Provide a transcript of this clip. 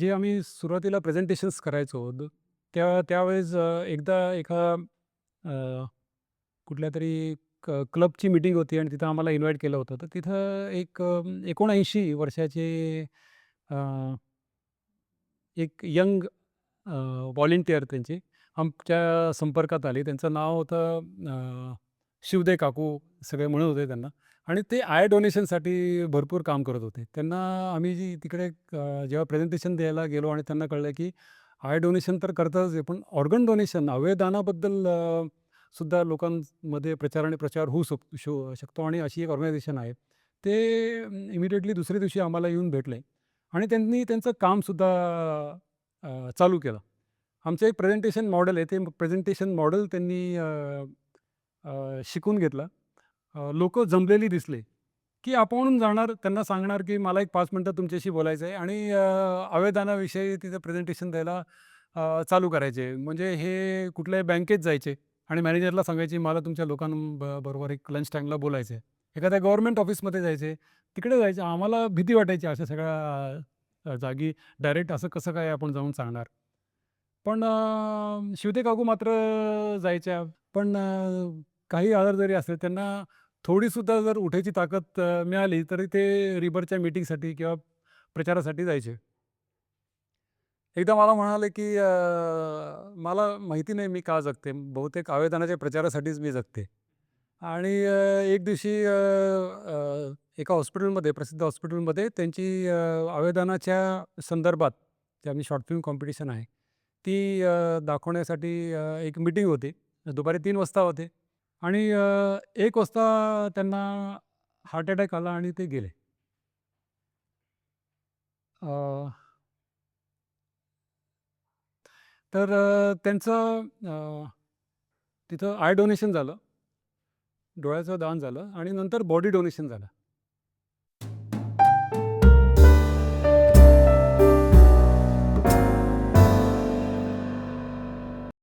जे आम्ही सुरुवातीला प्रेझेंटेशन्स करायचो त्यावेळेस एकदा एका अ, कुठल्यातरी क्लबची मीटिंग होती आणि तिथं आम्हाला इन्व्हाईट केलं होतं. तर तिथं एक 79 वर्षाचे अ, एक यंग व्हॉलंटिअर त्यांची आमच्या संपर्कात आली. त्यांचं नाव होतं शिवदे काकू सगळे म्हणत होते त्यांना. आणि ते आय डोनेशनसाठी भरपूर काम करत होते. त्यांना आम्ही तिकडे जेव्हा प्रेझेंटेशन द्यायला गेलो आणि त्यांना कळलं की आय डोनेशन तर करतातच आहे, पण ऑर्गन डोनेशन अवयवदानाबद्दल सुद्धा लोकांमध्ये प्रचार आणि प्रचार होऊ शकतो आणि अशी एक ऑर्गनायझेशन आहे. ते इमिडिएटली दुसऱ्या दिवशी आम्हाला येऊन भेटले आणि त्यांनी त्यांचं कामसुद्धा चालू केलं. आमचं एक प्रेझेंटेशन मॉडेल आहे. ते प्रेझेंटेशन मॉडेल त्यांनी शिकून घेतलं. जमलेली दिसले, की आपण जाणार त्यांना सांगणार, की मला एक 5 मिनिटं तुमच्याशी बोलायचं आहे आणि अवयदानाविषयी तिथं प्रेझेंटेशन द्यायला चालू करायचे. म्हणजे हे कुठल्याही बँकेत जायचे आणि मॅनेजरला सांगायचे, मला तुमच्या बरोबर एक लंच टाईमला बोलायचं आहे. एखाद्या गव्हर्नमेंट ऑफिसमध्ये जायचे, तिकडे जायचे. आम्हाला भीती वाटायची अशा सगळ्या जागी डायरेक्ट असं कसं काय आपण जाऊन सांगणार. पण शिवते काकू मात्र जायच्या. पण काही आजार जरी असले त्यांना थोडीसुद्धा जर उठायची ताकद मिळाली तरी ते रिबरच्या मीटिंगसाठी किंवा प्रचारासाठी जायचे. एकदा मला म्हणाले, की "मला माहिती नाही मी का जगते. बहुतेक अवयदानाच्या प्रचारासाठीच मी जगते." आणि एक दिवशी एका हॉस्पिटलमध्ये, प्रसिद्ध हॉस्पिटलमध्ये त्यांची अवयदानाच्या संदर्भात जे आम्ही शॉर्ट फिल्म कॉम्पिटिशन आहे, ती दाखवण्यासाठी एक मीटिंग होती. दुपारी 3 वाजता होते आणि 1 वाजता त्यांना हार्ट अटॅक आला आणि ते गेले. अ, तर त्यांचं तिथं आय डोनेशन झालं, डोळ्याचं दान झालं आणि नंतर बॉडी डोनेशन झालं.